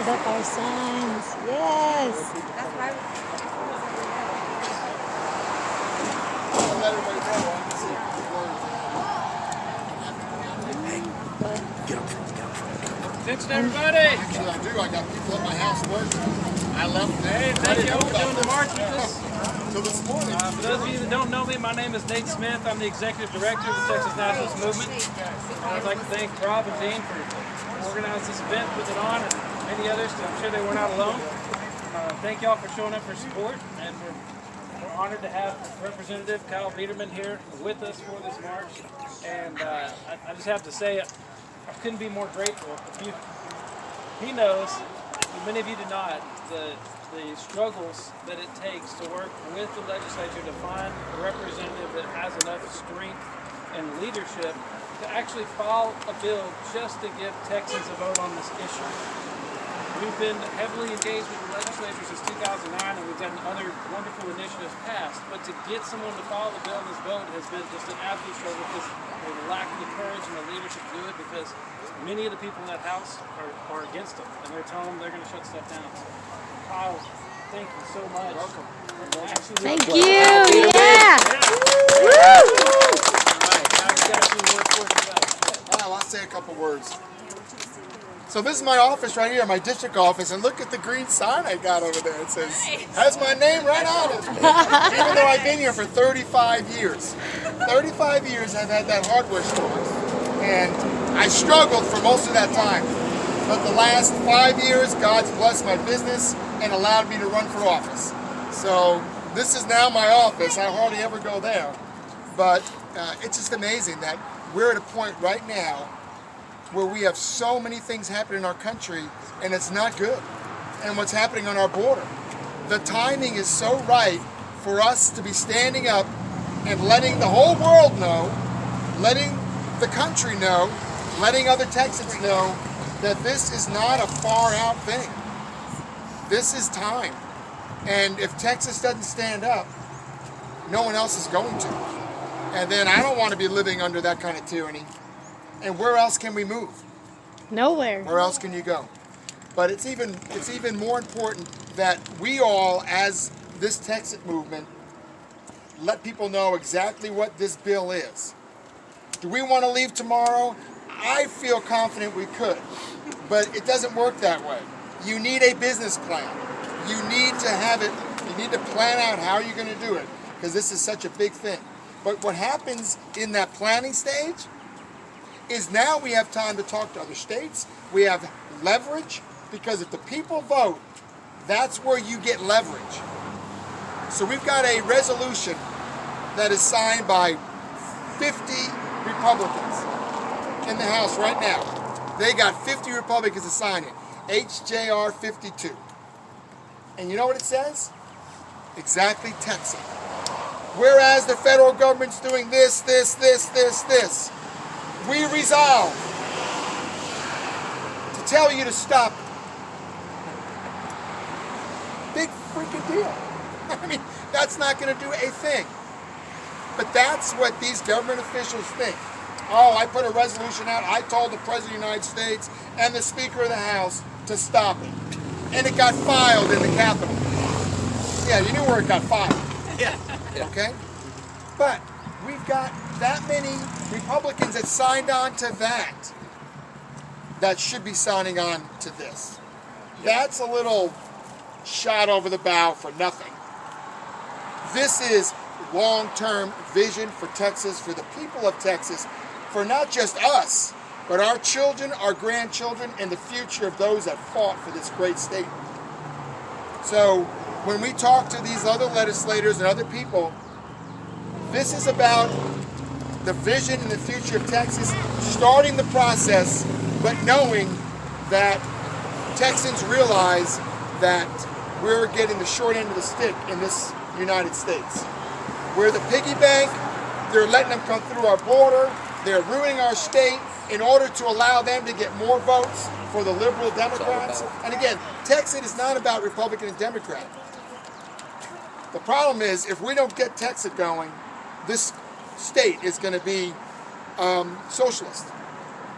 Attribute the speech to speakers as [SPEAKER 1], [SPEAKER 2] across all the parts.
[SPEAKER 1] fired up our signs. Yes.
[SPEAKER 2] That's right.
[SPEAKER 3] I'll let everybody know. I can see
[SPEAKER 4] Get up front, get up front, get up front.
[SPEAKER 5] Attention, everybody!
[SPEAKER 3] Actually, I do. I got people at my house working. I left.
[SPEAKER 5] Hey, thank you all for doing the march with us.
[SPEAKER 3] Till this morning.
[SPEAKER 5] For those of you that don't know me, my name is Nate Smith. I'm the Executive Director of the Texas Nationalist Movement. And I'd like to thank Rob and Dean for organizing this event, putting it on, and many others. I'm sure they were not alone. Thank y'all for showing up for support, and we're honored to have Representative Kyle Biedermann here with us for this march. And I just have to say, I couldn't be more grateful. He knows, many of you do not, the struggles that it takes to work with the legislature to find a representative that has enough strength and leadership to actually file a bill just to give Texans a vote on this issue. We've been heavily engaged with the legislature since 2009, and we've gotten other wonderful initiatives passed. But to get someone to file the bill in this vote has been just an absolute struggle because they lack the courage and the leadership to do it, because many of the people in that house are against them, and they're telling them they're going to shut stuff down. So, Kyle, thank you so much. Welcome.
[SPEAKER 1] Thank you. Yeah.
[SPEAKER 3] I'll say a couple words. So this is my office right here, my district office, and look at the green sign I got over there. It says, has my name right on it. Even though I've been here for 35 years. 35 years I've had that hardware store. And I struggled for most of that time. But the last 5 years, God's blessed my business and allowed me to run for office. So this is now my office. I hardly ever go there. But it's just amazing that we're at a point right now where we have so many things happening in our country, and it's not good. And what's happening on our border. The timing is so right for us to be standing up and letting the whole world know, letting the country know, letting other Texans know that this is not a far out thing. This is time. And if Texas doesn't stand up, no one else is going to. And then I don't want to be living under that kind of tyranny. And where else can we move?
[SPEAKER 1] Nowhere.
[SPEAKER 3] Where else can you go? But it's even more important that we all, as this TEXIT movement, let people know exactly what this bill is. Do we want to leave tomorrow? I feel confident we could, but it doesn't work that way. You need a business plan. You need to have it, you need to plan out how you're going to do it, because this is such a big thing. But what happens in that planning stage is now we have time to talk to other states. We have leverage, because if the people vote, that's where you get leverage. So we've got a resolution that is signed by 50 Republicans in the House right now. They got 50 Republicans to sign it. HJR 52. And you know what it says? Exactly TEXIT. Whereas the federal government's doing this, we resolve to tell you to stop it. Big freaking deal. I mean, that's not going to do a thing. But that's what these government officials think. Oh, I put a resolution out. I told the President of the United States and the Speaker of the House to stop it. And it got filed in the Capitol. Yeah, you knew where it got filed.
[SPEAKER 5] Yeah.
[SPEAKER 3] Okay? But we've got that many Republicans that signed on to that should be signing on to this. That's a little shot over the bow for nothing. This is long-term vision for Texas, for the people of Texas, for not just us, but our children, our grandchildren, and the future of those that fought for this great state. So when we talk to these other legislators and other people, this is about the vision and the future of Texas, starting the process, but knowing that Texans realize that we're getting the short end of the stick in this United States. We're the piggy bank. They're letting them come through our border. They're ruining our state in order to allow them to get more votes for the liberal Democrats. And again, TEXIT is not about Republican and Democrat. The problem is, if we don't get TEXIT going, this state is going to be socialist.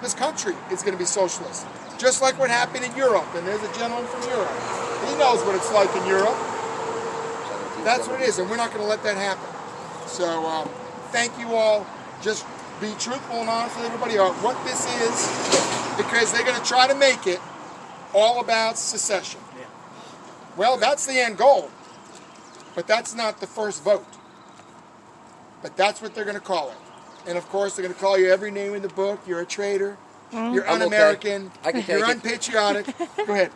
[SPEAKER 3] This country is going to be socialist. just like what happened in Europe. And there's a gentleman from Europe. He knows what it's like in Europe. That's what it is, and we're not going to let that happen. So thank you all. Just be truthful and honest with everybody about what this is, because they're going to try to make it all about secession. Well, that's the end goal, but that's not the first vote. But that's what they're going to call it. And of course, they're going to call you every name in the book. You're a traitor. You're un-American.
[SPEAKER 4] I can take
[SPEAKER 3] you're
[SPEAKER 4] it.
[SPEAKER 3] unpatriotic. Go ahead.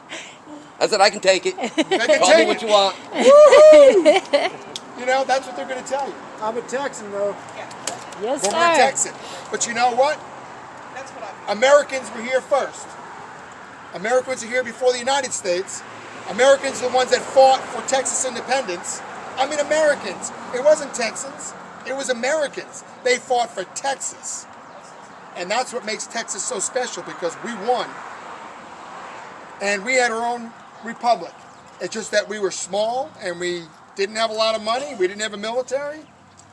[SPEAKER 4] I said I can take it.
[SPEAKER 3] They can
[SPEAKER 4] Call
[SPEAKER 3] take
[SPEAKER 4] me what
[SPEAKER 3] it.
[SPEAKER 4] you want.
[SPEAKER 3] You know, that's what they're going to tell you.
[SPEAKER 2] I'm a Texan, though.
[SPEAKER 1] Yes,
[SPEAKER 3] Well, we're
[SPEAKER 1] sir.
[SPEAKER 3] Texan. But you know what? Americans were here first. Americans are here before the United States. Americans are the ones that fought for Texas independence. I mean, Americans. It wasn't Texans. It was Americans. They fought for Texas. And that's what makes Texas so special, because we won. And we had our own republic. It's just that we were small and we didn't have a lot of money. We didn't have a military.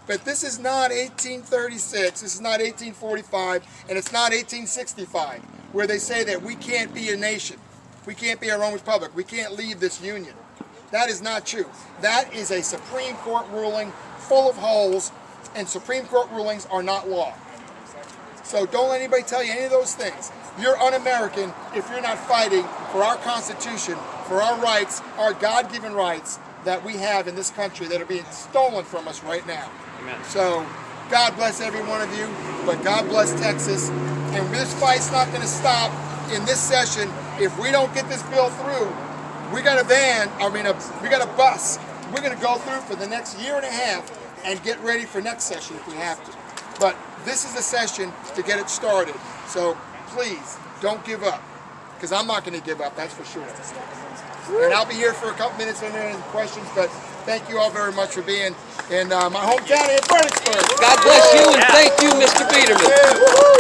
[SPEAKER 3] But this is not 1836, this is not 1845, and it's not 1865, where they say that we can't be a nation. We can't be our own republic. We can't leave this union. That is not true. That is a Supreme Court ruling full of holes, and Supreme Court rulings are not law. So don't let anybody tell you any of those things. You're un-American if you're not fighting for our Constitution, for our rights, our God-given rights that we have in this country that are being stolen from us right now.
[SPEAKER 5] Amen.
[SPEAKER 3] So God bless every one of you, but God bless Texas. And this fight's not going to stop in this session. If we don't get this bill through, we got we got a bus. We're going to go through for the next year and a half and get ready for next session if we have to. But this is the session to get it started. So please don't give up, because I'm not going to give up, that's for sure. And I'll be here for a couple minutes and any questions, but thank you all very much for being in my hometown in Fredericksburg.
[SPEAKER 4] God bless you, and thank you, Mr. Biedermann.
[SPEAKER 3] Yeah.